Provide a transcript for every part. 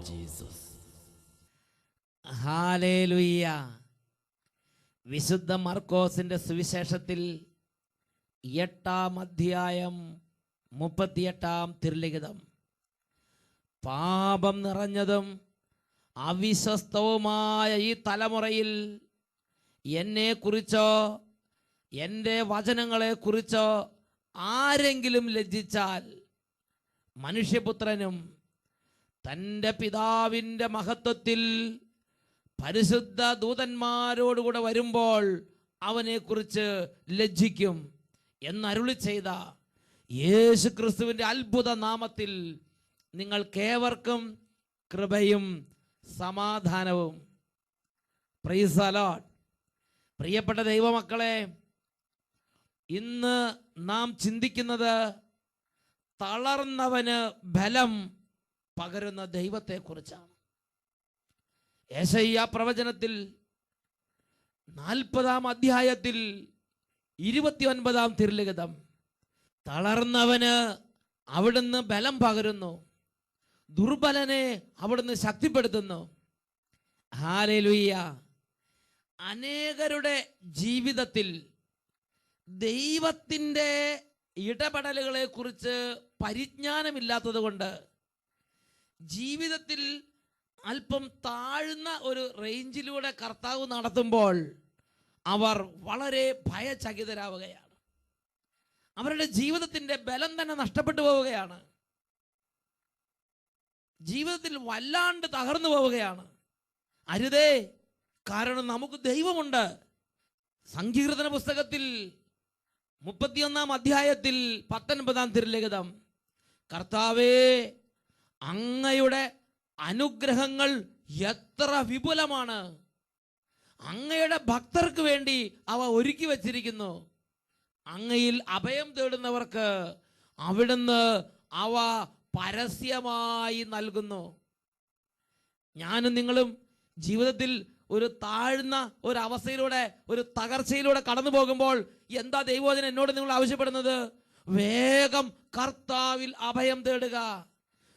Jesus. Hallelujah. വിശുദ്ധ മർക്കോസിന്റെ സുവിശേഷത്തിൽ 8-ാം അധ്യായം 38-ാം തിരുലിഖിതം. പാപം നിറഞ്ഞതും അവിശ്വസ്തവുമായ ഈ തലമുറയിൽ എന്നെക്കുറിച്ചോ എൻ്റെ വചനങ്ങളെക്കുറിച്ചോ ആരെങ്കിലും ലജ്ജിച്ചാൽ മനുഷ്യപുത്രനും തൻ്റെ പിതാവിൻ്റെ മഹത്വത്തിൽ പരിശുദ്ധ ദൂതന്മാരോടുകൂടെ വരുമ്പോൾ അവനെക്കുറിച്ച് ലജ്ജിക്കും എന്നരുളി ചെയ്ത യേശു ക്രിസ്തുവിൻ്റെ അത്ഭുത നാമത്തിൽ നിങ്ങൾക്കേവർക്കും കൃപയും സമാധാനവും. Praise the Lord. പ്രിയപ്പെട്ട ദൈവമക്കളെ, ഇന്ന് നാം ചിന്തിക്കുന്നത് തളർന്നവന് ബലം പകരുന്ന ദൈവത്തെക്കുറിച്ചാണ്. യെശയ്യാ പ്രവചനത്തിൽ 40-ാം അധ്യായത്തിൽ 29-ാം തിരുലിഖിതം, തളർന്നവന് അവിടുന്ന് ബലം പകരുന്നു, ദുർബലനെ അവിടുന്ന് ശക്തിപ്പെടുത്തുന്നു. ഹല്ലേലൂയ. അനേകരുടെ ജീവിതത്തിൽ ദൈവത്തിൻ്റെ ഇടപെടലുകളെ കുറിച്ച് പരിജ്ഞാനമില്ലാത്തത് കൊണ്ട് ജീവിതത്തിൽ അല്പം താഴ്ന്ന ഒരു റേഞ്ചിലൂടെ കർത്താവ് നടത്തുമ്പോൾ അവർ വളരെ ഭയചകിതരാവുകയാണ്. അവരുടെ ജീവിതത്തിൻ്റെ ബലം തന്നെ നഷ്ടപ്പെട്ടു പോവുകയാണ്. ജീവിതത്തിൽ വല്ലാണ്ട് തകർന്നു പോവുകയാണ്. അരുതേ, കാരണം നമുക്ക് ദൈവമുണ്ട്. സങ്കീർത്തന പുസ്തകത്തിൽ 31-ാം അധ്യായത്തിൽ 19-ാം തിരുലിഖിതം, കർത്താവേ, അങ്ങയുടെ അനുഗ്രഹങ്ങൾ എത്ര വിപുലമാണ്, അങ്ങയുടെ ഭക്തർക്ക് വേണ്ടി അവ ഒരുക്കി വച്ചിരിക്കുന്നു. അങ്ങയിൽ അഭയം തേടുന്നവർക്ക് അവിടുന്ന് അവ പരസ്യമായി നൽകുന്നു. ഞാനും നിങ്ങളും ജീവിതത്തിൽ ഒരു താഴ്ന്ന ഒരു അവസ്ഥയിലൂടെ, ഒരു തകർച്ചയിലൂടെ കടന്നു പോകുമ്പോൾ എന്താ ദൈവവചനം എന്നോട് നിങ്ങൾ ആവശ്യപ്പെടുന്നത്? വേഗം കർത്താവിൽ അഭയം തേടുക,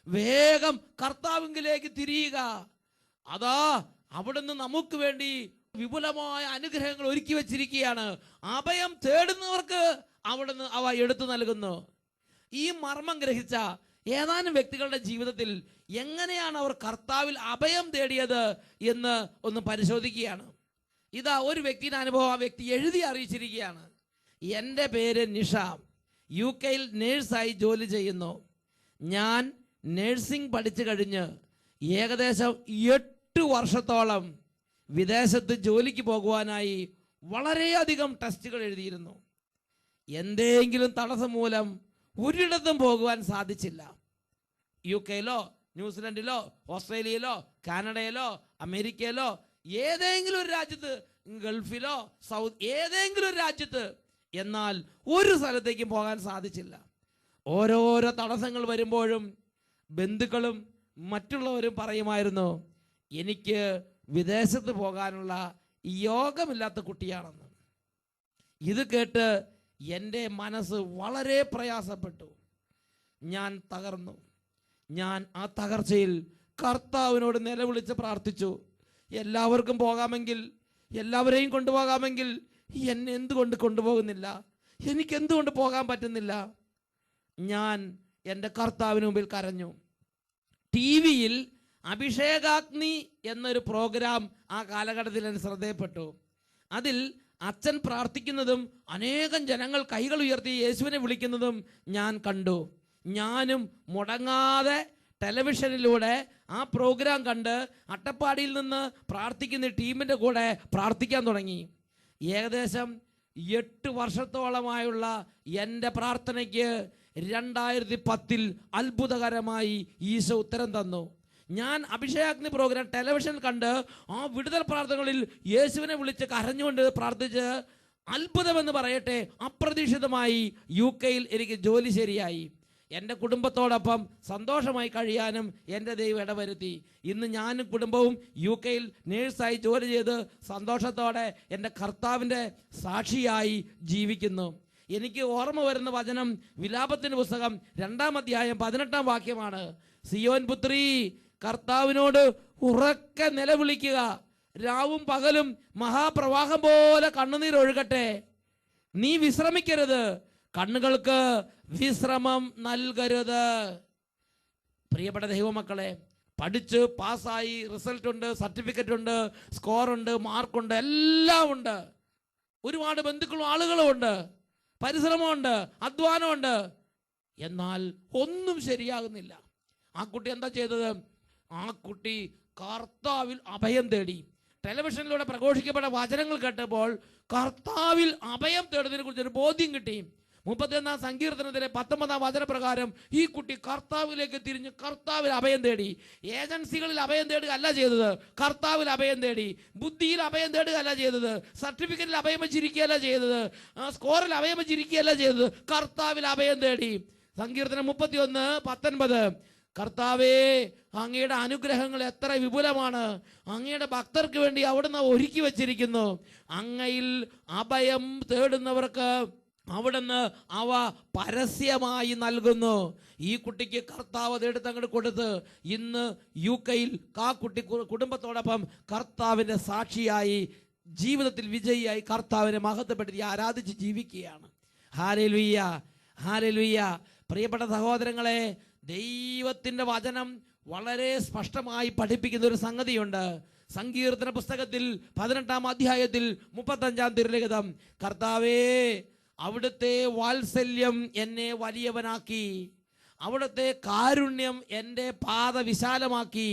വേഗം കർത്താവിലേക്ക് തിരിയുക. അതാ അവിടുന്ന് നമുക്ക് വേണ്ടി വിപുലമായ അനുഗ്രഹങ്ങൾ ഒരുക്കി വച്ചിരിക്കുകയാണ്. അഭയം തേടുന്നവർക്ക് അവിടുന്ന് അവ എടുത്തു നൽകുന്നു. ഈ മർമ്മം ഗ്രഹിച്ച ഏതാനും വ്യക്തികളുടെ ജീവിതത്തിൽ എങ്ങനെയാണ് അവർ കർത്താവിൽ അഭയം തേടിയത് എന്ന് ഒന്ന് പരിശോധിക്കുകയാണ്. ഇതാ ഒരു വ്യക്തിയുടെ അനുഭവം ആ വ്യക്തി എഴുതി അറിയിച്ചിരിക്കുകയാണ്. എൻ്റെ പേര് നിഷ, UK-യിൽ നേഴ്സായി ജോലി ചെയ്യുന്നു. ഞാൻ നേഴ്സിംഗ് പഠിച്ചു കഴിഞ്ഞ് ഏകദേശം 8 വർഷത്തോളം വിദേശത്ത് ജോലിക്ക് പോകുവാനായി വളരെയധികം ടെസ്റ്റുകൾ എഴുതിയിരുന്നു. എന്തെങ്കിലും തടസ്സം മൂലം ഒരിടത്തും പോകുവാൻ സാധിച്ചില്ല. UK-യിലോ ന്യൂസിലൻഡിലോ ഓസ്ട്രേലിയയിലോ കാനഡയിലോ അമേരിക്കയിലോ ഏതെങ്കിലും ഒരു രാജ്യത്ത്, ഗൾഫിലോ ഏതെങ്കിലും ഒരു രാജ്യത്ത്, എന്നാൽ ഒരു സ്ഥലത്തേക്കും പോകാൻ സാധിച്ചില്ല. ഓരോരോ തടസ്സങ്ങൾ വരുമ്പോഴും ബന്ധുക്കളും മറ്റുള്ളവരും പറയുമായിരുന്നു, എനിക്ക് വിദേശത്ത് പോകാനുള്ള യോഗമില്ലാത്ത കുട്ടിയാണെന്ന്. ഇത് കേട്ട് എൻ്റെ മനസ്സ് വളരെ പ്രയാസപ്പെട്ടു. ഞാൻ തകർന്നു. ഞാൻ ആ തകർച്ചയിൽ കർത്താവിനോട് നിലവിളിച്ച് പ്രാർത്ഥിച്ചു. എല്ലാവർക്കും പോകാമെങ്കിൽ, എല്ലാവരെയും കൊണ്ടുപോകാമെങ്കിൽ എന്നെ എന്തുകൊണ്ട് കൊണ്ടുപോകുന്നില്ല? എനിക്ക് എന്തുകൊണ്ട് പോകാൻ പറ്റുന്നില്ല? ഞാൻ എൻ്റെ കർത്താവിന് മുമ്പിൽ കരഞ്ഞു. TV-യിൽ അഭിഷേകാഗ്നി എന്നൊരു പ്രോഗ്രാം ആ കാലഘട്ടത്തിൽ എന്നെ ശ്രദ്ധയപ്പെട്ടു. അതിൽ അച്ഛൻ പ്രാർത്ഥിക്കുന്നതും അനേകം ജനങ്ങൾ കൈകൾ ഉയർത്തി യേശുവിനെ വിളിക്കുന്നതും ഞാൻ കണ്ടു. ഞാനും മുടങ്ങാതെ ടെലിവിഷനിലൂടെ ആ പ്രോഗ്രാം കണ്ട് അട്ടപ്പാടിയിൽ നിന്ന് പ്രാർത്ഥിക്കുന്ന ടീമിൻ്റെ കൂടെ പ്രാർത്ഥിക്കാൻ തുടങ്ങി. ഏകദേശം 8 വർഷത്തോളമായുള്ള എൻ്റെ പ്രാർത്ഥനയ്ക്ക് 2010-ൽ അത്ഭുതകരമായി ഈശോ ഉത്തരം തന്നു. ഞാൻ അഭിഷേകാഗ്നി പ്രോഗ്രാം ടെലിവിഷനിൽ കണ്ട് ആ വിടുതൽ പ്രാർത്ഥനകളിൽ യേശുവിനെ വിളിച്ച് കരഞ്ഞുകൊണ്ട് പ്രാർത്ഥിച്ച്, അത്ഭുതമെന്ന് പറയട്ടെ, അപ്രതീക്ഷിതമായി UK-യിൽ എനിക്ക് ജോലി ശരിയായി. എൻ്റെ കുടുംബത്തോടൊപ്പം സന്തോഷമായി കഴിയാനും എൻ്റെ ദൈവം ഇടവരുത്തി. ഇന്ന് ഞാനും കുടുംബവും UK-യിൽ നേഴ്സായി ജോലി ചെയ്ത് സന്തോഷത്തോടെ എൻ്റെ കർത്താവിൻ്റെ സാക്ഷിയായി ജീവിക്കുന്നു. എനിക്ക് ഓർമ്മ വരുന്ന വചനം വിലാപത്തിൻ്റെ പുസ്തകം 2-ാം അധ്യായം 18-ാം വാക്യമാണ്. സിയോൻ പുത്രി, കർത്താവിനോട് ഉറക്കെ നിലവിളിക്കുക. രാവും പകലും മഹാപ്രവാഹം പോലെ കണ്ണുനീരൊഴുകട്ടെ. നീ വിശ്രമിക്കരുത്, കണ്ണുകൾക്ക് വിശ്രമം നൽകരുത്. പ്രിയപ്പെട്ട ദൈവമക്കളെ, പഠിച്ച് പാസ്സായി, റിസൾട്ട് ഉണ്ട്, സർട്ടിഫിക്കറ്റ് ഉണ്ട്, സ്കോറുണ്ട്, മാർക്കുണ്ട്, എല്ലാം ഉണ്ട്. ഒരുപാട് ബന്ധുക്കളും ആളുകളും ഉണ്ട്, പരിശ്രമമുണ്ട്, അധ്വാനമുണ്ട്. എന്നാൽ ഒന്നും ശരിയാകുന്നില്ല. ആ കുട്ടി എന്താ ചെയ്തത്? ആ കുട്ടി കർത്താവിൽ അഭയം തേടി. ടെലിവിഷനിലൂടെ പ്രഘോഷിക്കപ്പെട്ട വചനങ്ങൾ കേട്ടപ്പോൾ കർത്താവിൽ അഭയം തേടുന്നതിനെ കുറിച്ചൊരു ബോധ്യം കിട്ടി. 31 സങ്കീർത്തനത്തിലെ 19 വചനപ്രകാരം ഈ കുട്ടി കർത്താവിലേക്ക് തിരിഞ്ഞ് കർത്താവിൽ അഭയം തേടി. ഏജൻസികളിൽ അഭയം തേടുക അല്ല ചെയ്തത്, കർത്താവിൽ അഭയം തേടി. ബുദ്ധിയിൽ അഭയം തേടുക അല്ല ചെയ്തത്, സർട്ടിഫിക്കറ്റിൽ അഭയം വെച്ചിരിക്കുകയല്ല ചെയ്തത്, സ്കോറിൽ അഭയം വെച്ചിരിക്കുകയല്ല ചെയ്തത്, കർത്താവിൽ അഭയം തേടി. സങ്കീർത്തനം 31:19, കർത്താവേ, അങ്ങയുടെ അനുഗ്രഹങ്ങൾ എത്ര വിപുലമാണ്, അങ്ങയുടെ ഭക്തർക്ക് വേണ്ടി അവിടുന്ന് ഒരുക്കി വച്ചിരിക്കുന്നു. അങ്ങയിൽ അഭയം തേടുന്നവർക്ക് അവിടുന്ന് അവ പരസ്യമായി നൽകുന്നു. ഈ കുട്ടിക്ക് കർത്താവ് അതെടുത്ത് അങ്ങോട്ട് കൊടുത്ത് ഇന്ന് UK-യിൽ ആ കുട്ടി കുടുംബത്തോടൊപ്പം കർത്താവിൻ്റെ സാക്ഷിയായി, ജീവിതത്തിൽ വിജയിയായി കർത്താവിനെ മഹത്വപ്പെടുത്തി ആരാധിച്ച് ജീവിക്കുകയാണ്. Hallelujah, hallelujah. പ്രിയപ്പെട്ട സഹോദരങ്ങളെ, ദൈവത്തിൻ്റെ വചനം വളരെ സ്പഷ്ടമായി പഠിപ്പിക്കുന്ന ഒരു സംഗതിയുണ്ട്. സങ്കീർത്തന പുസ്തകത്തിൽ 18-ാം അധ്യായത്തിൽ 35-ാം തിരുലിഖിതം, കർത്താവേ, അവിടുത്തെ വാത്സല്യം എന്നെ വലിയവനാക്കി, അവിടുത്തെ കാരുണ്യം എൻ്റെ പാത വിശാലമാക്കി,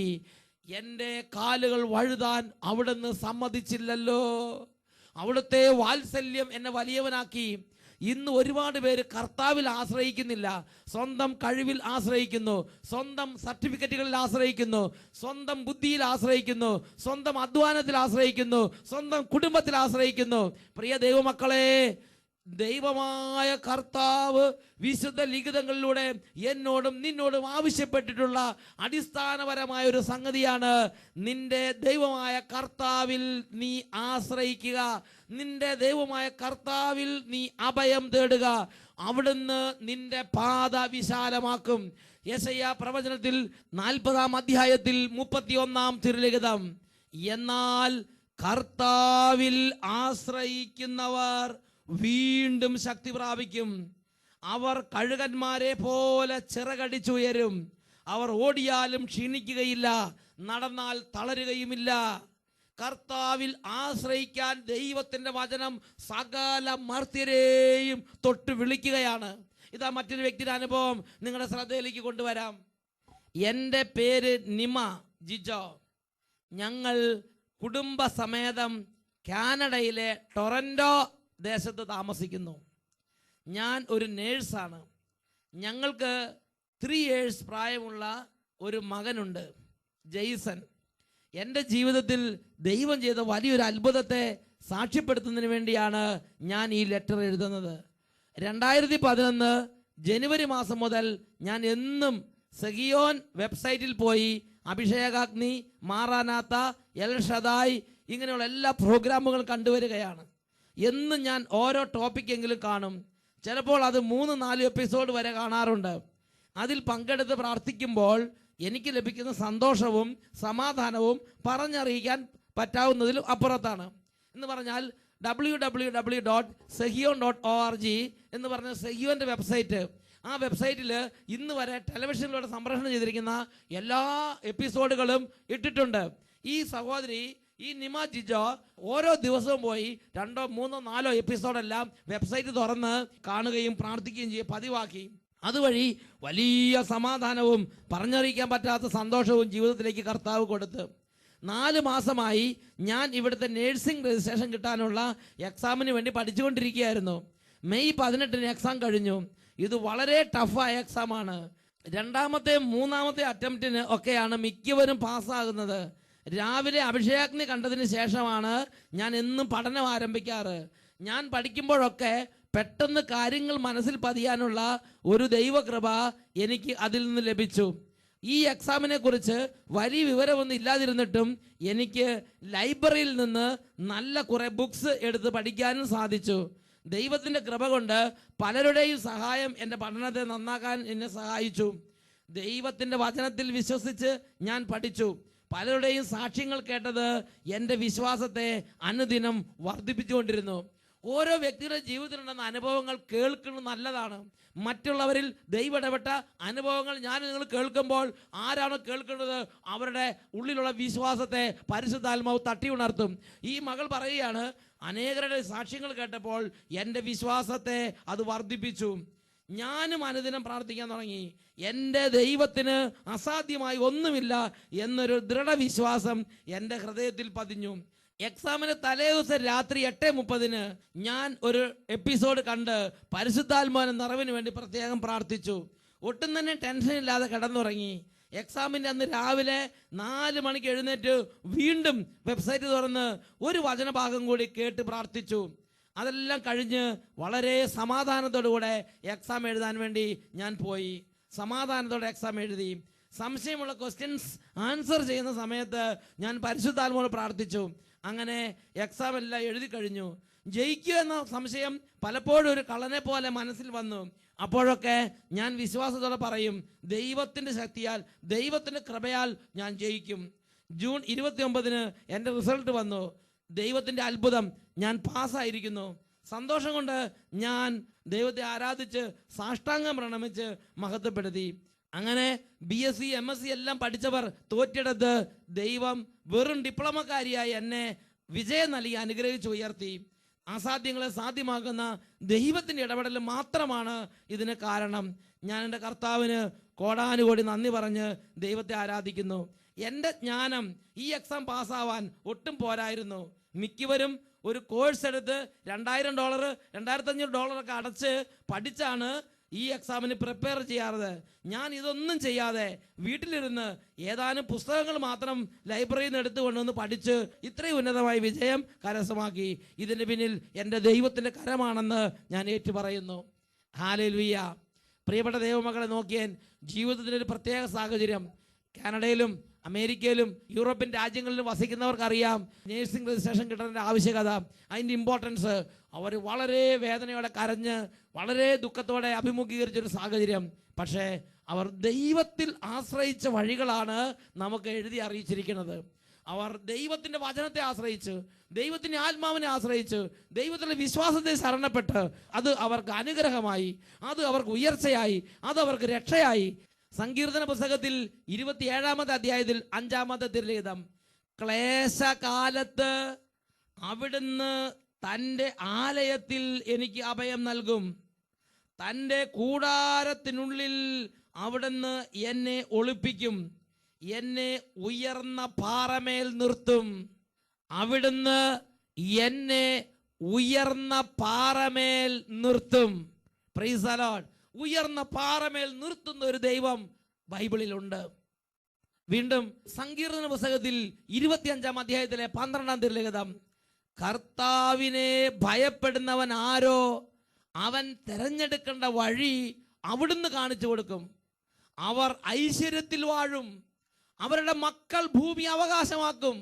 എൻ്റെ കാലുകൾ വഴുതാൻ അവിടുന്ന് സമ്മതിച്ചില്ലല്ലോ. അവിടുത്തെ വാത്സല്യം എന്നെ വലിയവനാക്കി. ഇന്ന് ഒരുപാട് പേര് കർത്താവിൽ ആശ്രയിക്കുന്നില്ല, സ്വന്തം കഴിവിൽ ആശ്രയിക്കുന്നു, സ്വന്തം സർട്ടിഫിക്കറ്റുകളിൽ ആശ്രയിക്കുന്നു, സ്വന്തം ബുദ്ധിയിൽ ആശ്രയിക്കുന്നു, സ്വന്തം അധ്വാനത്തിൽ ആശ്രയിക്കുന്നു, സ്വന്തം കുടുംബത്തിൽ ആശ്രയിക്കുന്നു. പ്രിയ ദൈവമക്കളെ, ദൈവമായ കർത്താവ് വിശുദ്ധ ലിഖിതങ്ങളിലൂടെ എന്നോടും നിന്നോടും ആവശ്യപ്പെട്ടിട്ടുള്ള അടിസ്ഥാനപരമായ ഒരു സംഗതിയാണ്, നിന്റെ ദൈവമായ കർത്താവിൽ നീ ആശ്രയിക്കുക, നിന്റെ ദൈവമായ കർത്താവിൽ നീ അഭയം തേടുക, അവിടുന്ന് നിന്റെ പാത വിശാലമാക്കും. യെശയ്യാ പ്രവചനത്തിൽ 40-ാം അധ്യായത്തിൽ 31-ാം തിരുലിഖിതം, എന്നാൽ കർത്താവിൽ ആശ്രയിക്കുന്നവർ വീണ്ടും ശക്തി പ്രാപിക്കും, അവർ കഴുകന്മാരെ പോലെ ചിറകടിച്ചുയരും, അവർ ഓടിയാലും ക്ഷീണിക്കുകയില്ല, നടന്നാൽ തളരുകയുമില്ല. കർത്താവിൽ ആശ്രയിക്കാൻ ദൈവത്തിൻ്റെ വചനം സകല മർത്യരെയും തൊട്ട് വിളിക്കുകയാണ്. ഇതാ മറ്റൊരു വ്യക്തിയുടെ അനുഭവം നിങ്ങളുടെ ശ്രദ്ധയിലേക്ക് കൊണ്ടുവരാം. എൻ്റെ പേര് നിമ ജിജോ. ഞങ്ങൾ കുടുംബസമേതം കാനഡയിലെ ടൊറൻറ്റോ ദേശത്ത് താമസിക്കുന്നു. ഞാൻ ഒരു നേഴ്സാണ്. ഞങ്ങൾക്ക് 3 years പ്രായമുള്ള ഒരു മകനുണ്ട്, ജെയ്സൺ. എൻ്റെ ജീവിതത്തിൽ ദൈവം ചെയ്ത വലിയൊരു അത്ഭുതത്തെ സാക്ഷ്യപ്പെടുത്തുന്നതിന് വേണ്ടിയാണ് ഞാൻ ഈ ലെറ്റർ എഴുതുന്നത്. 2011 ജനുവരി മാസം മുതൽ ഞാൻ എന്നും സെഹിയോൻ വെബ്സൈറ്റിൽ പോയി അഭിഷേകാഗ്നി, മാറാനാത്ത, എൽ ഷദായ് ഇങ്ങനെയുള്ള എല്ലാ പ്രോഗ്രാമുകളും കണ്ടുവരികയാണ്. എന്നും ഞാൻ ഓരോ ടോപ്പിക്കെങ്കിലും കാണും. ചിലപ്പോൾ അത് 3-4 എപ്പിസോഡ് വരെ കാണാറുണ്ട്. അതിൽ പങ്കെടുത്ത് പ്രാർത്ഥിക്കുമ്പോൾ എനിക്ക് ലഭിക്കുന്ന സന്തോഷവും സമാധാനവും പറഞ്ഞറിയിക്കാൻ പറ്റാവുന്നതിലും അപ്പുറത്താണ്. എന്ന് പറഞ്ഞാൽ www.sehion.org എന്ന് പറഞ്ഞ സെഹിയോൻ്റെ വെബ്സൈറ്റ്, ആ വെബ്സൈറ്റിൽ ഇന്ന് വരെ ടെലിവിഷനിലൂടെ സംപ്രേഷണം ചെയ്തിരിക്കുന്ന എല്ലാ എപ്പിസോഡുകളും ഇട്ടിട്ടുണ്ട്. ഈ സഹോദരി, ഈ നിമ ജിജോ, ഓരോ ദിവസവും പോയി 2, 3, 4 എപ്പിസോഡെല്ലാം വെബ്സൈറ്റ് തുറന്ന് കാണുകയും പ്രാർത്ഥിക്കുകയും ചെയ്യുക പതിവാക്കി. അതുവഴി വലിയ സമാധാനവും പറഞ്ഞറിയിക്കാൻ പറ്റാത്ത സന്തോഷവും ജീവിതത്തിലേക്ക് കർത്താവ് കൊടുത്ത് 4 മാസമായി ഞാൻ ഇവിടുത്തെ നേഴ്സിംഗ് രജിസ്ട്രേഷൻ കിട്ടാനുള്ള എക്സാമിന് വേണ്ടി പഠിച്ചുകൊണ്ടിരിക്കുകയായിരുന്നു. മെയ് 18-ന് എക്സാം കഴിഞ്ഞു. ഇത് വളരെ ടഫായ എക്സാമാണ്. 2ാമത്തെ 3ാമത്തെ അറ്റംപ്റ്റിന് ഒക്കെയാണ് മിക്കവരും പാസ്സാകുന്നത്. രാവിലെ അഭിഷേകാഗ്നി കണ്ടതിന് ശേഷമാണ് ഞാൻ എന്നും പഠനം ആരംഭിക്കാറ്. ഞാൻ പഠിക്കുമ്പോഴൊക്കെ പെട്ടെന്ന് കാര്യങ്ങൾ മനസ്സിൽ പതിയാനുള്ള ഒരു ദൈവകൃപ എനിക്ക് അതിൽ നിന്ന് ലഭിച്ചു. ഈ എക്സാമിനെ കുറിച്ച് വലിയ വിവരമൊന്നും ഇല്ലാതിരുന്നിട്ടും എനിക്ക് ലൈബ്രറിയിൽ നിന്ന് നല്ല കുറേ ബുക്സ് എടുത്ത് പഠിക്കാനും സാധിച്ചു. ദൈവത്തിൻ്റെ കൃപ കൊണ്ട് പലരുടെയും സഹായം എൻ്റെ പഠനത്തെ നന്നാക്കാൻ എന്നെ സഹായിച്ചു. ദൈവത്തിൻ്റെ വചനത്തിൽ വിശ്വസിച്ച് ഞാൻ പഠിച്ചു. പലരുടെയും സാക്ഷ്യങ്ങൾ കേട്ടത് എൻ്റെ വിശ്വാസത്തെ അനുദിനം വർദ്ധിപ്പിച്ചുകൊണ്ടിരുന്നു. ഓരോ വ്യക്തിയുടെ ജീവിതത്തിലുണ്ടെന്ന അനുഭവങ്ങൾ കേൾക്കുന്നത് നല്ലതാണ്. മറ്റുള്ളവരിൽ ദൈവം ഇടപെട്ട അനുഭവങ്ങൾ ഞാൻ നിങ്ങൾ കേൾക്കുമ്പോൾ ആരാണോ കേൾക്കുന്നത് അവരുടെ ഉള്ളിലുള്ള വിശ്വാസത്തെ പരിശുദ്ധാത്മാവ് തട്ടി ഉണർത്തും. ഈ മകൾ പറയുകയാണ്, അനേകരുടെ സാക്ഷ്യങ്ങൾ കേട്ടപ്പോൾ എൻ്റെ വിശ്വാസത്തെ അത് വർദ്ധിപ്പിച്ചു. ഞാനും അനുദിനം പ്രാർത്ഥിക്കാൻ തുടങ്ങി. എൻ്റെ ദൈവത്തിന് അസാധ്യമായി ഒന്നുമില്ല എന്നൊരു ദൃഢവിശ്വാസം എൻ്റെ ഹൃദയത്തിൽ പതിഞ്ഞു. എക്സാമിന് തലേ ദിവസം രാത്രി 8:30 ഞാൻ ഒരു എപ്പിസോഡ് കണ്ട് പരിശുദ്ധാത്മാവിന്റെ നിറവിന് വേണ്ടി പ്രത്യേകം പ്രാർത്ഥിച്ചു. ഒട്ടും തന്നെ ടെൻഷൻ ഇല്ലാതെ കിടന്നുറങ്ങി. എക്സാമിൻ്റെ അന്ന് രാവിലെ 4 മണിക്ക് എഴുന്നേറ്റ് വീണ്ടും വെബ്സൈറ്റ് തുറന്ന് ഒരു വചനഭാഗം കൂടി കേട്ട് പ്രാർത്ഥിച്ചു. അതെല്ലാം കഴിഞ്ഞ് വളരെ സമാധാനത്തോടുകൂടെ എക്സാം എഴുതാൻ വേണ്ടി ഞാൻ പോയി. സമാധാനത്തോടെ എക്സാം എഴുതി. സംശയമുള്ള ക്വസ്റ്റ്യൻസ് ആൻസർ ചെയ്യുന്ന സമയത്ത് ഞാൻ പരിശുദ്ധാത്മാവോട് പ്രാർത്ഥിച്ചു. അങ്ങനെ എക്സാം എല്ലാം എഴുതി കഴിഞ്ഞു. ജയിക്കുക എന്ന സംശയം പലപ്പോഴും ഒരു കള്ളനെ പോലെ മനസ്സിൽ വന്നു. അപ്പോഴൊക്കെ ഞാൻ വിശ്വാസത്തോടെ പറയും, ദൈവത്തിൻ്റെ ശക്തിയാൽ, ദൈവത്തിൻ്റെ കൃപയാൽ ഞാൻ ജയിക്കും. ജൂൺ 29 എൻ്റെ റിസൾട്ട് വന്നു. ദൈവത്തിൻ്റെ അത്ഭുതം, ഞാൻ പാസ്സായിരിക്കുന്നു. സന്തോഷം കൊണ്ട് ഞാൻ ദൈവത്തെ ആരാധിച്ച് സാഷ്ടാംഗം പ്രണമിച്ച് മഹത്വപ്പെടുത്തി. അങ്ങനെ BSc MSc എല്ലാം പഠിച്ചവർ തോറ്റെടുത്ത് ദൈവം വെറും ഡിപ്ലോമക്കാരിയായി എന്നെ വിജയം നൽകി അനുഗ്രഹിച്ച് ഉയർത്തി. അസാധ്യങ്ങളെ സാധ്യമാക്കുന്ന ദൈവത്തിൻ്റെ ഇടപെടൽ മാത്രമാണ് ഇതിന് കാരണം. ഞാൻ എൻ്റെ കർത്താവിന് കോടാനുകോടി നന്ദി പറഞ്ഞ് ദൈവത്തെ ആരാധിക്കുന്നു. എൻ്റെ ജ്ഞാനം ഈ എക്സാം പാസ്സാവാൻ ഒട്ടും പോരായിരുന്നു. മിക്കവരും ഒരു കോഴ്സ് എടുത്ത് $2000 $2500 അടച്ച് പഠിച്ചാണ് ഈ എക്സാമിന് പ്രിപ്പയർ ചെയ്യാറ്. ഞാൻ ഇതൊന്നും ചെയ്യാതെ വീട്ടിലിരുന്ന് ഏതാനും പുസ്തകങ്ങൾ മാത്രം ലൈബ്രറിയിൽ നിന്ന് എടുത്തുകൊണ്ടുവന്ന് പഠിച്ച് ഇത്രയും ഉന്നതമായ വിജയം കരസ്ഥമാക്കി. ഇതിന് പിന്നിൽ എൻ്റെ ദൈവത്തിൻ്റെ കരമാണെന്ന് ഞാൻ ഏറ്റുപറയുന്നു. ഹല്ലേലൂയ. പ്രിയപ്പെട്ട ദൈവമക്കളെ, നോക്കിയാൽ ജീവിതത്തിൻ്റെ ഒരു പ്രത്യേക സാഹചര്യം. കാനഡയിലും അമേരിക്കയിലും യൂറോപ്യൻ രാജ്യങ്ങളിലും വസിക്കുന്നവർക്കറിയാം നേഴ്സിംഗ് രജിസ്ട്രേഷൻ കിട്ടേണ്ട ആവശ്യകത, അതിൻ്റെ ഇമ്പോർട്ടൻസ്. അവർ വളരെ വേദനയോടെ കരഞ്ഞ് വളരെ ദുഃഖത്തോടെ അഭിമുഖീകരിച്ചൊരു സാഹചര്യം. പക്ഷേ അവർ ദൈവത്തിൽ ആശ്രയിച്ച വഴികളാണ് നമുക്ക് എഴുതി അറിയിച്ചിരിക്കുന്നത്. അവർ ദൈവത്തിൻ്റെ വചനത്തെ ആശ്രയിച്ച്, ദൈവത്തിൻ്റെ ആത്മാവിനെ ആശ്രയിച്ച്, ദൈവത്തിൻ്റെ വിശ്വാസത്തെ ശരണപ്പെട്ട് അത് അവർക്ക് അനുഗ്രഹമായി, അത് അവർക്ക് ഉയർച്ചയായി, അത് അവർക്ക് രക്ഷയായി. സങ്കീർത്തന പുസ്തകത്തിൽ 27-ാമത്തെ അധ്യായത്തിൽ 5-ാമത്തെ തിരുലിഖിതം, ക്ലേശകാലത്ത് അവിടുന്ന് തൻ്റെ ആലയത്തിൽ എനിക്ക് അഭയം നൽകും, തൻ്റെ കൂടാരത്തിനുള്ളിൽ അവിടുന്ന് എന്നെ ഒളിപ്പിക്കും, എന്നെ ഉയർന്ന പാറമേൽ നിർത്തും. അവിടുന്ന് എന്നെ ഉയർന്ന പാറമേൽ നിർത്തും. Praise the Lord. ഉയർന്ന പാറമേൽ നിർത്തുന്ന ഒരു ദൈവം ബൈബിളിലുണ്ട്. വീണ്ടും സങ്കീർത്തന പുസ്തകത്തിൽ 25-ാം അധ്യായത്തിലെ 12-ാം തിരുലിഖിതം, കർത്താവിനെ ഭയപ്പെടുന്നവൻ ആരോ അവൻ തിരഞ്ഞെടുക്കേണ്ട വഴി അവിടുന്ന് കാണിച്ചു കൊടുക്കും. അവർ ഐശ്വര്യത്തിൽ വാഴും, അവരുടെ മക്കൾ ഭൂമി അവകാശമാക്കും.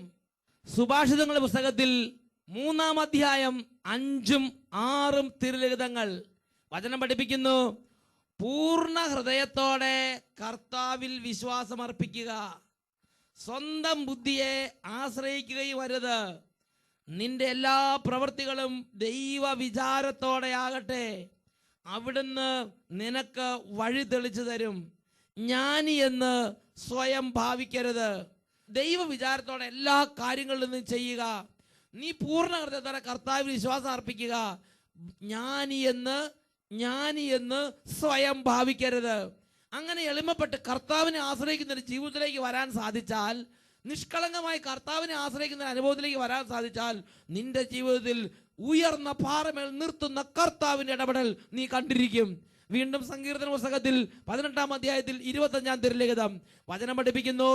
സുഭാഷിതങ്ങളുടെ പുസ്തകത്തിൽ 3-ാം അധ്യായം 5-ഉം 6-ഉം തിരുലിഖിതങ്ങൾ വചനം പഠിപ്പിക്കുന്നു, പൂർണ്ണ ഹൃദയത്തോടെ കർത്താവിൽ വിശ്വാസമർപ്പിക്കുക, സ്വന്തം ബുദ്ധിയെ ആശ്രയിക്കുകയും വരുത്, നിന്റെ എല്ലാ പ്രവൃത്തികളും ദൈവ വിചാരത്തോടെ ആകട്ടെ, അവിടുന്ന് നിനക്ക് വഴി തെളിച്ചു തരും. ജ്ഞാനി എന്ന് സ്വയം ഭാവിക്കരുത്. ദൈവ വിചാരത്തോടെ എല്ലാ കാര്യങ്ങളിലും നീ ചെയ്യുക. നീ പൂർണ്ണ ഹൃദയത്തോടെ കർത്താവിൽ വിശ്വാസം അർപ്പിക്കുക. ജ്ഞാനി എന്ന് സ്വയം ഭാവിക്കരുത്. അങ്ങനെ എളിമപ്പെട്ട് കർത്താവിനെ ആശ്രയിക്കുന്ന ഒരു ജീവിതത്തിലേക്ക് വരാൻ സാധിച്ചാൽ, നിഷ്കളങ്കമായി കർത്താവിനെ ആശ്രയിക്കുന്ന അനുഭവത്തിലേക്ക് വരാൻ സാധിച്ചാൽ, നിന്റെ ജീവിതത്തിൽ ഉയർന്ന പാറമേൽ നിർത്തുന്ന കർത്താവിന്റെ ഇടപെടൽ നീ കണ്ടിരിക്കും. വീണ്ടും സങ്കീർത്തന പുസ്തകത്തിൽ 18-ാം അധ്യായത്തിൽ 25-ാം തിരുലിഖിതം വചനം പഠിപ്പിക്കുന്നു,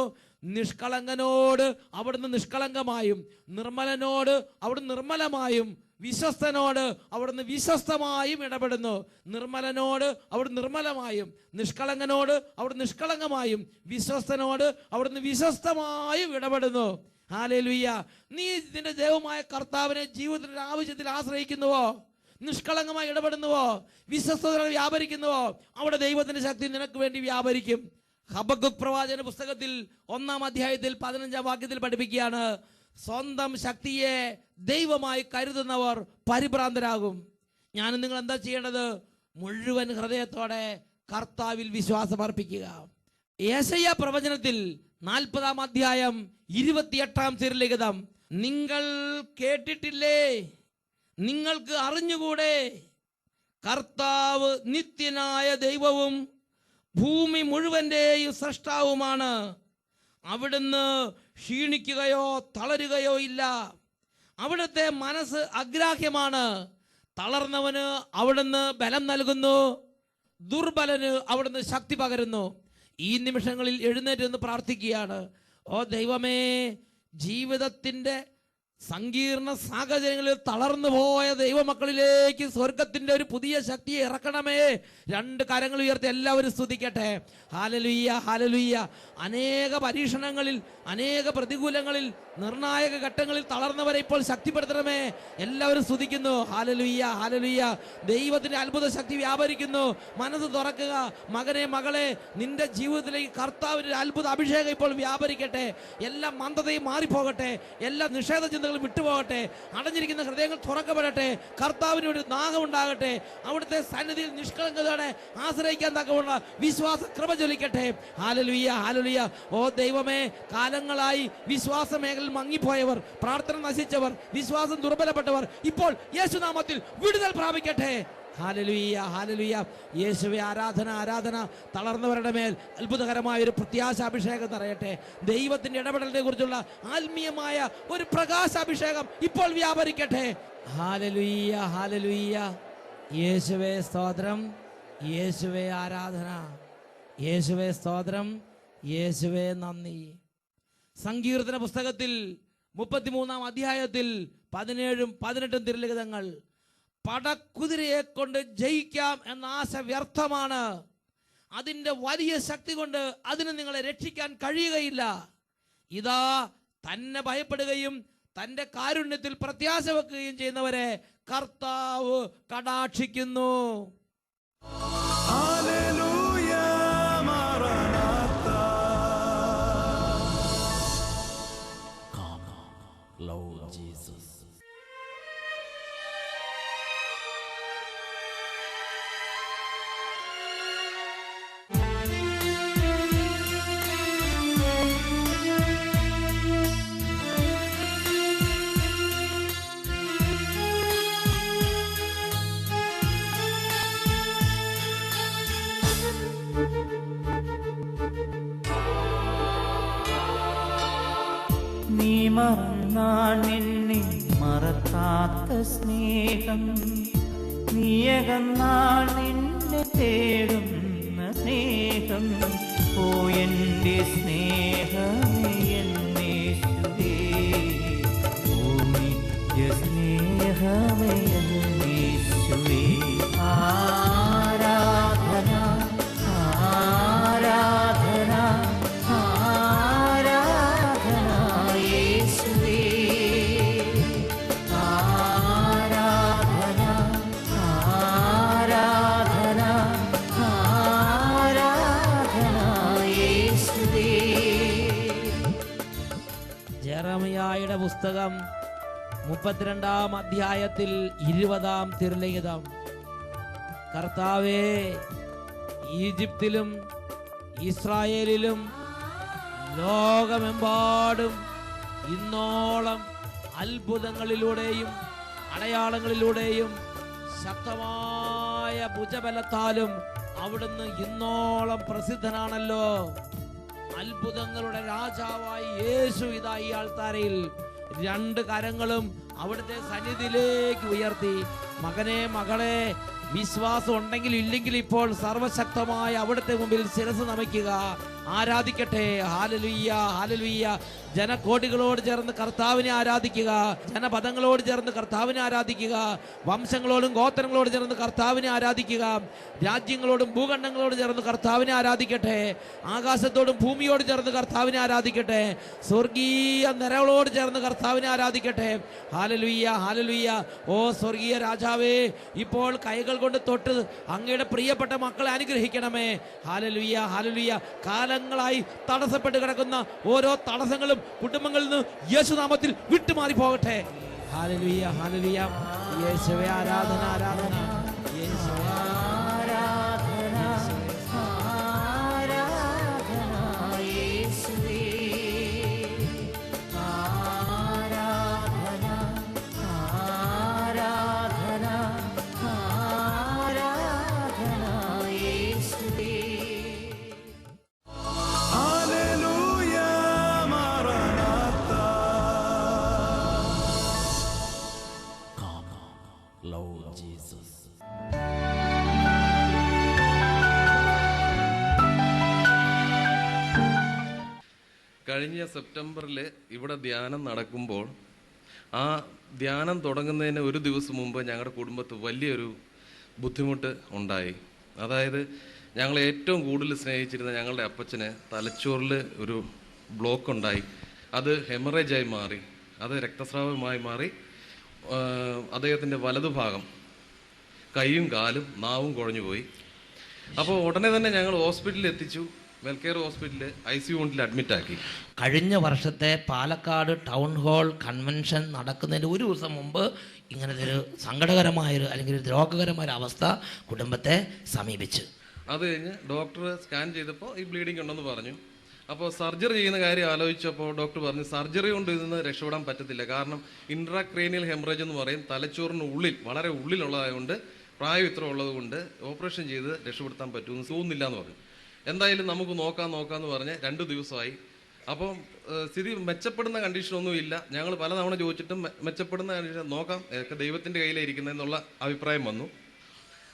നിഷ്കളങ്കനോട് അവിടുന്ന് നിഷ്കളങ്കമായും, നിർമ്മലനോട് അവിടുന്ന് നിർമ്മലമായും, വിശ്വസ്തനോട് അവിടുന്ന് വിശ്വസ്തമായും ഇടപെടുന്നു. നിർമ്മലനോട് അവിടുന്ന് നിർമ്മലമായും, നിഷ്കളങ്കനോട് അവിടുന്ന് നിഷ്കളങ്കമായും, വിശ്വസ്തനോട് അവിടുന്ന് വിശ്വസ്തമായും ഇടപെടുന്നു. ഹല്ലേലൂയ. നീ നിന്റെ ദൈവമായ കർത്താവിനെ ജീവിതത്തിന്റെ ആവശ്യത്തിൽ ആശ്രയിക്കുന്നുവോ? നിഷ്കളങ്കമായി ഇടപെടുന്നുവോ? വിശ്വസ്തയോടെ വ്യാപരിക്കുന്നുവോ? അവിടെ ദൈവത്തിന്റെ ശക്തി നിനക്ക് വേണ്ടി വ്യാപരിക്കും. ഹബക്കൂക്ക് പ്രവാചകന്റെ പുസ്തകത്തിൽ 1-ാം അധ്യായത്തിൽ 15-ാം വാക്യത്തിൽ പഠിപ്പിക്കുകയാണ്, സ്വന്തം ശക്തിയെ ദൈവമായി കരുതുന്നവർ പരിഭ്രാന്തരാകും. ഞാനും നിങ്ങൾ എന്താ ചെയ്യേണ്ടത്? മുഴുവൻ ഹൃദയത്തോടെ കർത്താവിൽ വിശ്വാസം അർപ്പിക്കുക. യെശയ്യാ പ്രവചനത്തിൽ 40-ാം അധ്യായം 28-ാം തിരുലിഖിതം, നിങ്ങൾ കേട്ടിട്ടില്ലേ, നിങ്ങൾക്ക് അറിഞ്ഞുകൂടെ, കർത്താവ് നിത്യനായ ദൈവവും ഭൂമി മുഴുവന്റെയും സൃഷ്ടാവുമാണ്. അവിടുന്ന് ക്ഷീണിക്കുകയോ തളരുകയോ ഇല്ല. അവിടുത്തെ മനസ്സ് അഗ്രാഹ്യമാണ്. തളർന്നവന് അവിടുന്ന് ബലം നൽകുന്നു, ദുർബലന് അവിടുന്ന് ശക്തി പകരുന്നു. ഈ നിമിഷങ്ങളിൽ എഴുന്നേറ്റ് നിന്ന് പ്രാർത്ഥിക്കുകയാണ്. ഓ ദൈവമേ, ജീവിതത്തിന്റെ സങ്കീർണ സാഹചര്യങ്ങളിൽ തളർന്നു പോയ ദൈവമക്കളിലേക്ക് സ്വർഗത്തിന്റെ ഒരു പുതിയ ശക്തിയെ ഇറക്കണമേ. 2 കരങ്ങൾ ഉയർത്തി എല്ലാവരും സ്തുതിക്കട്ടെ. Hallelujah, hallelujah. അനേക പരീക്ഷണങ്ങളിൽ, അനേക പ്രതികൂലങ്ങളിൽ, നിർണായക ഘട്ടങ്ങളിൽ തളർന്നവരെ ഇപ്പോൾ ശക്തിപ്പെടുത്തണമേ. എല്ലാവരും സ്തുതിക്കുന്നു. Hallelujah, hallelujah. ദൈവത്തിന്റെ അത്ഭുത ശക്തി വ്യാപരിക്കുന്നു. മനസ്സ് തുറക്കുക. മകനെ, മകളെ, നിന്റെ ജീവിതത്തിലേക്ക് കർത്താവിന്റെ അത്ഭുത അഭിഷേകം ഇപ്പോൾ വ്യാപരിക്കട്ടെ. എല്ലാ മന്ദതയും മാറിപ്പോകട്ടെ. എല്ലാ നിഷേധ ചിന്തകളും വിട്ടുപോകട്ടെ. അടഞ്ഞിരിക്കുന്ന ഹൃദയങ്ങൾ തുറക്കപ്പെടട്ടെ. കർത്താവിന് ഒരു ദാഹം ഉണ്ടാകട്ടെ. അവിടുത്തെ സന്നിധിയിൽ നിഷ്കളങ്കതയോടെ ആശ്രയിക്കാൻ തക്കവണ്ണ വിശ്വാസ കൃപ ജ്വലിക്കട്ടെ. Hallelujah, hallelujah. ഓ ദൈവമേ, കാലങ്ങളായി വിശ്വാസ മേഖലയിൽ മങ്ങിപ്പോയവർ, പ്രാർത്ഥന നശിച്ചവർ, വിശ്വാസം ദുർബലപ്പെട്ടവർ ഇപ്പോൾ യേശുനാമത്തിൽ വിടുതൽ പ്രാപിക്കട്ടെ. Hallelujah, hallelujah. യേശുവേ, ആരാധന, ആരാധന. തളർന്നവരുടെ മേൽ അത്ഭുതകരമായ ഒരു പ്രത്യാശാഭിഷേകം നിറയട്ടെ. ദൈവത്തിന്റെ ഇടപെടലിനെ കുറിച്ചുള്ള ആത്മീയമായ ഒരു പ്രകാശാഭിഷേകം ഇപ്പോൾ വ്യാപരിക്കട്ടെ. Hallelujah, hallelujah. യേശുവേ സ്തോത്രം, യേശുവേ ആരാധന, യേശുവേ സ്തോത്രം, യേശുവേ നന്ദി. സങ്കീർത്തന പുസ്തകത്തിൽ 33-ാം അധ്യായത്തിൽ 17-ഉം 18-ഉം തിരുലിഖിതങ്ങൾ, പടക്കുതിരയെ കൊണ്ട് ജയിക്കാം എന്ന ആശ വ്യർത്ഥമാണ്. അതിൻ്റെ വലിയ ശക്തി കൊണ്ട് അതിന് നിങ്ങളെ രക്ഷിക്കാൻ കഴിയുകയില്ല. ഇതാ, തന്നെ ഭയപ്പെടുകയും തൻ്റെ കാരുണ്യത്തിൽ പ്രത്യാശ വെക്കുകയും ചെയ്യുന്നവരെ കർത്താവ് കടാക്ഷിക്കുന്നു. Lord Jesus. നീ മറന്നാൾ നിന്നെ മറക്കാത്ത സ്നേഹം, നീയകന്നാൾ നിന്നെ തേടുന്ന സ്നേഹം. ഓ എൻ്റെ സ്നേഹമേ, എന്നേശുവേ, ഓ നിത്യ സ്നേഹമേ, എന്നേശുവേ. ആരാധന, ആരാധന, ജെറമിയായുടെ പുസ്തകം 32-ാം അധ്യായത്തിൽ 20-ാം തിരുലിഖിതം, കർത്താവേ, ഈജിപ്തിലും ഇസ്രായേലിലും ലോകമെമ്പാടും ഇന്നോളം അത്ഭുതങ്ങളിലൂടെയും അടയാളങ്ങളിലൂടെയും ശക്തമായ ഭുജബലത്താലും അവിടുന്ന് ഇന്നോളം പ്രസിദ്ധനാണല്ലോ. അത്ഭുതങ്ങളുടെ രാജാവായി യേശു ഇതാ ഈ ആൾത്താരയിൽ 2 കരങ്ങളും അവിടുത്തെ സന്നിധിയിലേക്ക് ഉയർത്തി. മകനെ, മകളെ, വിശ്വാസം ഉണ്ടെങ്കിൽ ഇല്ലെങ്കിൽ ഇപ്പോൾ സർവശക്തമായ അവിടുത്തെ മുമ്പിൽ ശിരസ് നമിക്കുക, ആരാധിക്കട്ടെ. Hallelujah, hallelujah. ജനകോടികളോട് ചേർന്ന് കർത്താവിനെ ആരാധിക്കുക, ജനപദങ്ങളോട് ചേർന്ന് കർത്താവിനെ ആരാധിക്കുക, വംശങ്ങളോടും ഗോത്രങ്ങളോട് ചേർന്ന് കർത്താവിനെ ആരാധിക്കുക, രാജ്യങ്ങളോടും ഭൂഖണ്ഡങ്ങളോട് ചേർന്ന് കർത്താവിനെ ആരാധിക്കട്ടെ, ആകാശത്തോടും ഭൂമിയോട് ചേർന്ന് കർത്താവിനെ ആരാധിക്കട്ടെ, സ്വർഗീയ നിരകളോട് ചേർന്ന് കർത്താവിനെ ആരാധിക്കട്ടെ. Hallelujah, hallelujah. ഓ സ്വർഗീയ രാജാവേ, ഇപ്പോൾ കൈകൾ കൊണ്ട് തൊട്ട് അങ്ങയുടെ പ്രിയപ്പെട്ട മക്കളെ അനുഗ്രഹിക്കണമേ. Hallelujah, hallelujah. കാലങ്ങളായി തടസ്സപ്പെട്ട് കിടക്കുന്ന ഓരോ തടസ്സങ്ങളും കുടുംബങ്ങളിൽ നിന്ന് യേശുനാമത്തിൽ വിട്ടുമാറി പോകട്ടെ. Hallelujah, hallelujah. യേശുവേ ആരാധന, ആരാധന. യേശുവേ കഴിഞ്ഞ സെപ്റ്റംബറിൽ ഇവിടെ ധ്യാനം നടക്കുമ്പോൾ ആ ധ്യാനം തുടങ്ങുന്നതിന് ഒരു ദിവസം മുമ്പ് ഞങ്ങളുടെ കുടുംബത്ത് വലിയൊരു ബുദ്ധിമുട്ട് ഉണ്ടായി. അതായത് ഞങ്ങൾ ഏറ്റവും കൂടുതൽ സ്നേഹിച്ചിരുന്ന ഞങ്ങളുടെ അപ്പച്ചന് തലച്ചോറിൽ ഒരു ബ്ലോക്ക് ഉണ്ടായി. അത് ഹെമറേജായി മാറി, അത് രക്തസ്രാവമായി മാറി. അദ്ദേഹത്തിൻ്റെ വലതുഭാഗം കൈയും കാലും നാവും കുഴഞ്ഞു പോയി. അപ്പോൾ ഉടനെ തന്നെ ഞങ്ങൾ ഹോസ്പിറ്റലിൽ എത്തിച്ചു. വെൽകെയർ ഹോസ്പിറ്റലിൽ ICU യൂണിറ്റിൽ അഡ്മിറ്റാക്കി. കഴിഞ്ഞ വർഷത്തെ പാലക്കാട് ടൗൺ ഹാൾ കൺവെൻഷൻ നടക്കുന്നതിന് ഒരു ദിവസം മുമ്പ് ഇങ്ങനത്തെ ഒരു സങ്കടകരമായൊരു അല്ലെങ്കിൽ ഒരു രോഗകരമായൊരു അവസ്ഥ കുടുംബത്തെ സമീപിച്ചു. അത് കഴിഞ്ഞ് ഡോക്ടർ സ്കാൻ ചെയ്തപ്പോൾ ഈ ബ്ലീഡിങ് ഉണ്ടെന്ന് പറഞ്ഞു. അപ്പോൾ സർജറി ചെയ്യുന്ന കാര്യം ആലോചിച്ചപ്പോൾ ഡോക്ടർ പറഞ്ഞു സർജറി കൊണ്ട് ഇതിന് രക്ഷപ്പെടാൻ പറ്റത്തില്ല. കാരണം ഇൻട്രാക്രേനിയൽ ഹെമറേജ് എന്ന് പറയും, തലച്ചോറിന് ഉള്ളിൽ വളരെ ഉള്ളിലുള്ളതായതുകൊണ്ട് പ്രായം ഇത്ര ഉള്ളത് കൊണ്ട് ഓപ്പറേഷൻ ചെയ്ത് രക്ഷപ്പെടുത്താൻ പറ്റുമെന്ന് തോന്നുന്നില്ല എന്ന് പറഞ്ഞു. എന്തായാലും നമുക്ക് നോക്കാമെന്ന് പറഞ്ഞ് 2 ദിവസമായി. അപ്പം സ്ഥിതി മെച്ചപ്പെടുന്ന കണ്ടീഷനൊന്നും ഇല്ല. ഞങ്ങൾ പലതവണ ചോദിച്ചിട്ടും മെച്ചപ്പെടുന്ന കണ്ടീഷൻ നോക്കാം, ഒക്കെ ദൈവത്തിൻ്റെ കയ്യിലിരിക്കുന്നതെന്നുള്ള അഭിപ്രായം വന്നു.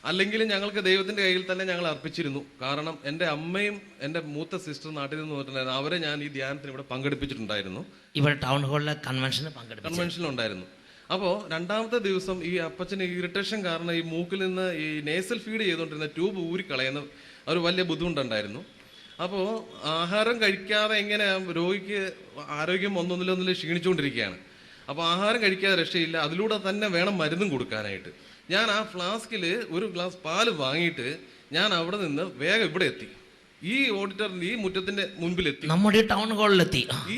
അല്ലെങ്കിലും ഞങ്ങൾക്ക് ദൈവത്തിൻ്റെ കയ്യിൽ തന്നെ ഞങ്ങൾ അർപ്പിച്ചിരുന്നു. കാരണം എൻ്റെ അമ്മയും എൻ്റെ മൂത്ത സിസ്റ്റർ നാട്ടിൽ നിന്ന് വന്നിട്ടുണ്ടായിരുന്നു. അവരെ ഞാൻ ഈ ധ്യാനത്തിന് ഇവിടെ പങ്കെടുപ്പിച്ചിട്ടുണ്ടായിരുന്നു. ഇവിടെ ടൗൺ ഹാളിലെ കൺവെൻഷനുണ്ടായിരുന്നു. അപ്പോൾ 2ാമത്തെ ദിവസം ഈ അപ്പച്ചന് ഇറിറ്റേഷൻ കാരണം ഈ മൂക്കിൽ നിന്ന് ഈ നേസൽ ഫീഡ് ചെയ്തുകൊണ്ടിരുന്ന ട്യൂബ് ഊരിക്കളയുന്ന ഒരു വലിയ ബുദ്ധിമുട്ടുണ്ടായിരുന്നു. അപ്പോൾ ആഹാരം കഴിക്കാതെ എങ്ങനെ രോഗിക്ക് ആരോഗ്യം ഒന്നൊന്നിലൊന്നിൽ ക്ഷീണിച്ചുകൊണ്ടിരിക്കുകയാണ്. അപ്പോൾ ആഹാരം കഴിക്കാതെ രക്ഷയില്ല, അതിലൂടെ തന്നെ വേണം മരുന്നും കൊടുക്കാനായിട്ട്. ഞാൻ ആ ഫ്ലാസ്കിൽ ഒരു ഗ്ലാസ് പാല് വാങ്ങിയിട്ട് ഞാൻ അവിടെ നിന്ന് വേഗം ഇവിടെ എത്തി. ഈ ഓഡിറ്ററിന്റെ ഈ മുറ്റത്തിന്റെ മുൻപിലെത്തി, നമ്മുടെ ടൗൺ ഹാളിലെത്തി. ഈ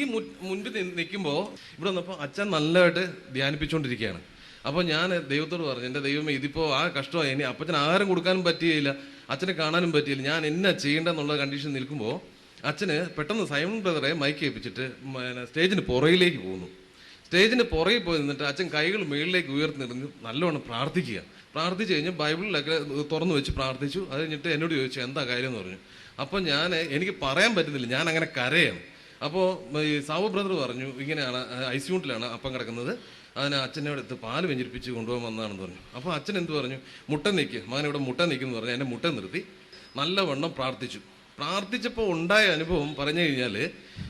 മുൻപിൽ നിൽക്കുമ്പോൾ ഇവിടെ വന്നപ്പോൾ അച്ഛൻ നല്ലതായിട്ട് ധ്യാനിപ്പിച്ചുകൊണ്ടിരിക്കുകയാണ്. അപ്പോൾ ഞാൻ ദൈവത്തോട് പറഞ്ഞു, എൻ്റെ ദൈവമേ ഇതിപ്പോൾ ആ കഷ്ടമായി, ഇനി അപ്പച്ചന് ആഹാരം കൊടുക്കാനും പറ്റിയില്ല, അച്ഛനെ കാണാനും പറ്റിയില്ല, ഞാൻ എന്നാ ചെയ്യേണ്ടെന്നുള്ള കണ്ടീഷൻ നിൽക്കുമ്പോൾ അച്ഛന് പെട്ടെന്ന് സൈമൺ ബ്രദറെ മൈക്ക് ഏൽപ്പിച്ചിട്ട് സ്റ്റേജിന് പുറകിലേക്ക് പോകുന്നു. സ്റ്റേജിന് പുറകിൽ പോയി നിന്നിട്ട് അച്ഛൻ കൈകൾ മുകളിലേക്ക് ഉയർത്തിനിറങ്ങി നല്ലോണം പ്രാർത്ഥിച്ചു കഴിഞ്ഞ് ബൈബിളിലൊക്കെ തുറന്നു വെച്ച് പ്രാർത്ഥിച്ചു. അത് കഴിഞ്ഞിട്ട് എന്നോട് ചോദിച്ചു എന്താ കാര്യം എന്ന് പറഞ്ഞു. അപ്പോൾ എനിക്ക് പറയാൻ പറ്റുന്നില്ല, ഞാൻ അങ്ങനെ കരയാണ്. അപ്പോൾ ഈ സാവു ബ്രദർ പറഞ്ഞു ഇങ്ങനെയാണ് ICU യൂണിറ്റിലാണ് അപ്പം കിടക്കുന്നത്, അതിന് അച്ഛനോട് എടുത്ത് പാല് വെഞ്ചരിപ്പിച്ച് കൊണ്ടുപോകാൻ വന്നതാണെന്ന് പറഞ്ഞു. അപ്പോൾ അച്ഛൻ എന്ത് പറഞ്ഞു, മുട്ട നിൽക്കുക മകൻ ഇവിടെ മുട്ട നിൽക്കുമെന്ന് പറഞ്ഞു. എൻ്റെ മുട്ട നിർത്തി നല്ലവണ്ണം പ്രാർത്ഥിച്ചപ്പോൾ ഉണ്ടായ അനുഭവം പറഞ്ഞു കഴിഞ്ഞാൽ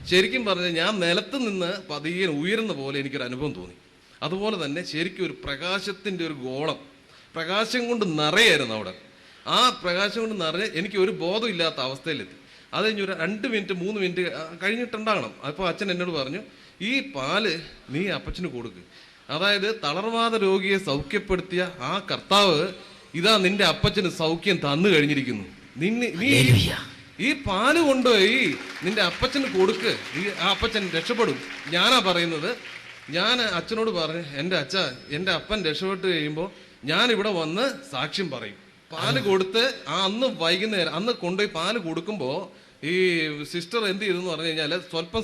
ശരിക്കും പറഞ്ഞാൽ ഞാൻ നിലത്ത് നിന്ന് പതിയെ ഉയരുന്ന പോലെ എനിക്കൊരു അനുഭവം തോന്നി. അതുപോലെ തന്നെ ശരിക്കും ഒരു പ്രകാശത്തിൻ്റെ ഒരു ഗോളം, പ്രകാശം കൊണ്ട് നിറയായിരുന്നു അവിടെ. ആ പ്രകാശം കൊണ്ട് നിറഞ്ഞ് എനിക്ക് ഒരു ബോധം ഇല്ലാത്ത അവസ്ഥയിലെത്തി. അത് കഴിഞ്ഞ് ഒരു 2 മിനിറ്റ് 3 മിനിറ്റ് കഴിഞ്ഞിട്ടുണ്ടാകണം. അപ്പോൾ അച്ഛൻ എന്നോട് പറഞ്ഞു ഈ പാല് നീ അപ്പച്ചന് കൊടുക്ക്. അതായത് തളർവാദ രോഗിയെ സൗഖ്യപ്പെടുത്തിയ ആ കർത്താവ് ഇതാ നിന്റെ അപ്പച്ചന് സൗഖ്യം തന്നു കഴിഞ്ഞിരിക്കുന്നു. നീ ഈ പാല് കൊണ്ടുപോയി നിന്റെ അപ്പച്ചന് കൊടുക്ക്, ആ അപ്പച്ചൻ രക്ഷപ്പെടും. ഞാനാ പറയുന്നത്. ഞാൻ അച്ഛനോട് പറഞ്ഞു എൻ്റെ അപ്പൻ രക്ഷപ്പെട്ട് കഴിയുമ്പോൾ ഞാൻ ഇവിടെ വന്ന് സാക്ഷ്യം പറയും. പാല് കൊടുത്ത് അന്ന് വൈകുന്നേരം അന്ന് കൊണ്ടുപോയി പാല് കൊടുക്കുമ്പോൾ ഈ സിസ്റ്റർ എന്ത് ചെയ്തെന്ന് പറഞ്ഞു കഴിഞ്ഞാൽ സ്വല്പം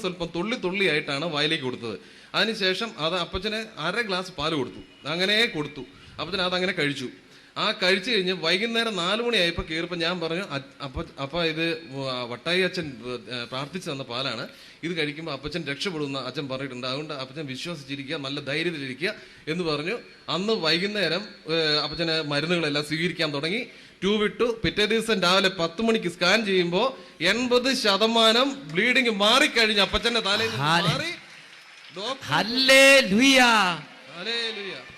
തുള്ളിയായിട്ടാണ് വായിലേക്ക് കൊടുത്തത്. അതിനുശേഷം അത് അപ്പച്ചന് 1/2 ഗ്ലാസ് പാല് കൊടുത്തു. അങ്ങനെ കൊടുത്തു. അപ്പച്ചന് അതങ്ങനെ കഴിച്ചു. ആ കഴിച്ചു കഴിഞ്ഞ് വൈകുന്നേരം 4 മണിയായപ്പോൾ കയറിയപ്പോൾ ഞാൻ പറഞ്ഞു അപ്പ ഇത് വട്ടായി അച്ഛൻ പ്രാർത്ഥിച്ചു തന്ന പാലാണ്, ഇത് കഴിക്കുമ്പോൾ അപ്പച്ചൻ രക്ഷപ്പെടുന്ന അച്ഛൻ പറഞ്ഞിട്ടുണ്ട്, അതുകൊണ്ട് അപ്പച്ചൻ വിശ്വസിച്ചിരിക്കുക, നല്ല ധൈര്യത്തിലിരിക്കുക എന്ന് പറഞ്ഞു. അന്ന് വൈകുന്നേരം അപ്പച്ചന് മരുന്നുകളെല്ലാം സ്വീകരിക്കാൻ തുടങ്ങി. ട്യൂബ് ഇട്ടു. പിറ്റേ ദിവസം രാവിലെ 10 മണിക്ക് സ്കാൻ ചെയ്യുമ്പോൾ 80% ബ്ലീഡിങ് മാറിക്കഴിഞ്ഞു. അപ്പച്ചന്റെ തലയിൽ മാറി.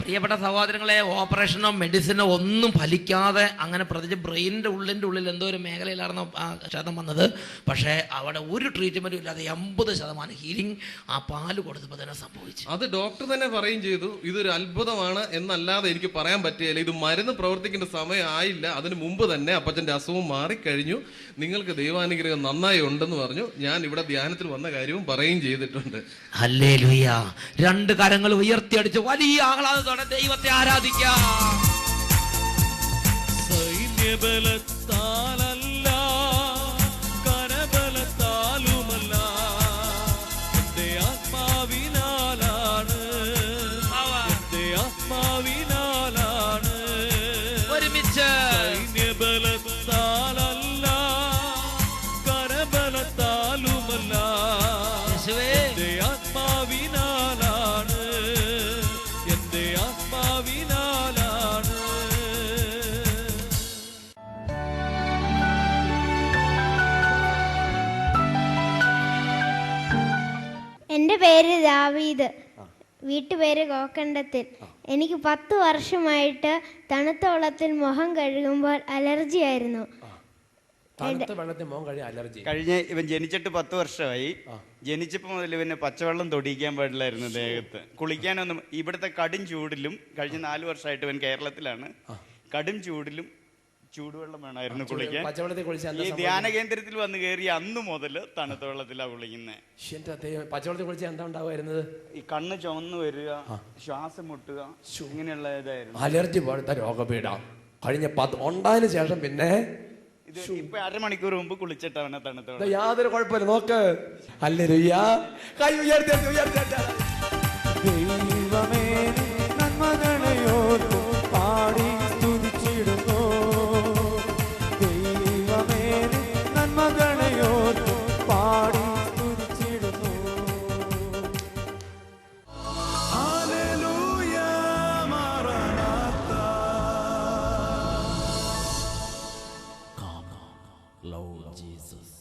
പ്രിയപ്പെട്ട സഹോദരങ്ങളെ, ഓപ്പറേഷനോ മെഡിസിനോ ഒന്നും ഫലിക്കാതെ അങ്ങനെ പ്രത്യേകിച്ച് ബ്രെയിനിൻ്റെ ഉള്ളിൽ എന്തോ ഒരു മേഖലയിലായിരുന്നു ആ ക്ഷതം വന്നത്. പക്ഷേ അവിടെ ഒരു ട്രീറ്റ്മെൻറ്റും ഇല്ലാതെ 80% ഹീലിംഗ് ആ പാല് കൊടുത്തപ്പോൾ തന്നെ സംഭവിച്ചു. അത് ഡോക്ടർ തന്നെ പറയും ചെയ്തു, ഇതൊരു അത്ഭുതമാണ് എന്നല്ലാതെ എനിക്ക് പറയാൻ പറ്റുകയില്ല. ഇത് മരുന്ന് പ്രവർത്തിക്കേണ്ട സമയം ആയില്ല, അതിന് മുമ്പ് തന്നെ അപ്പച്ചൻ്റെ അസുഖം മാറിക്കഴിഞ്ഞു, നിങ്ങൾക്ക് ദൈവാനുഗ്രഹം നന്നായി ഉണ്ടെന്ന് പറഞ്ഞു. ഞാൻ ഇവിടെ ധ്യാനത്തിൽ വന്ന കാര്യവും പറയുകയും ചെയ്തിട്ടുണ്ട്. ഹല്ലേലൂയ. 2 കരങ്ങൾ ഉയർത്തിയടിച്ച് വലിയ ആഹ്ലാദത്തോടെ ദൈവത്തെ ആരാധിക്കാം. സൈന്യബലത്താലല്ല, കരബലത്താലുമല്ല, എന്റെ ആത്മാവിനാലാണ്, എന്റെ ആത്മാവിനാലാണ്. ഒരുമിച്ച് സൈന്യബലത്താലല്ല, കരബലത്താലുമല്ല, എന്റെ ആത്മാവിനാലാണ്, എന്റെ ആത്മാവിനാലാണ്. എൻ്റെ പേര് ദാവീദ്, വീട്ടുപേര് കോക്കണ്ടത്തിൽ. എനിക്ക് 10 വർഷമായിട്ട് തണുത്ത വെള്ളത്തിൽ മുഖം കഴുകുമ്പോൾ അലർജി ആയിരുന്നു. കഴിഞ്ഞ ഇവൻ ജനിച്ചിട്ട് 10 വർഷമായി. ജനിച്ചപ്പോൾ മുതൽ ഇവന് പച്ചവെള്ളം തൊടിയിക്കാൻ പാടില്ലായിരുന്നു ദേഹത്ത്. കുളിക്കാനൊന്നും. ഇവിടുത്തെ കടും ചൂടിലും കഴിഞ്ഞ 4 വർഷമായിട്ട് ഇവൻ കേരളത്തിലാണ്. കടും ചൂടിലും ചൂടുവെള്ളം വേണമായിരുന്നു കുളിക്കാൻ. ഈ ധ്യാന കേന്ദ്രത്തിൽ വന്ന് കയറി അന്ന് മുതൽ തണുത്ത വെള്ളത്തിലാണ് കുളിക്കുന്നത്. പച്ചവെള്ളത്തിൽ കുളിച്ചാൽ എന്താ ഉണ്ടാവുമായിരുന്നത്? ഈ കണ്ണ് ചുവന്ന് വരിക, ശ്വാസം മുട്ടുക, ഇങ്ങനെയുള്ള ഇതായിരുന്നു. അലർജി പോലത്തെ രോഗപീഠ കഴിഞ്ഞ ഉണ്ടായതിനു ശേഷം പിന്നെ ഇത് ഇപ്പൊ 1/2 മണിക്കൂർ മുമ്പ് കുളിച്ചിട്ടവനെ തണുത്ത വെള്ളം. യാതൊരു കുഴപ്പമില്ല. നോക്ക്. ഹല്ലേലൂയ. കൈ ഉയർത്തി ദൈവമേ നന്മകളെയോർത്തു പാടി സ്തുതിച്ചിടുന്നു. ദൈവമേ നന്മകളെയോർത്തു പാടി സ്തുതിച്ചിടുന്നു. ഹല്ലേലൂയ മാറനാഥ. Lord Jesus.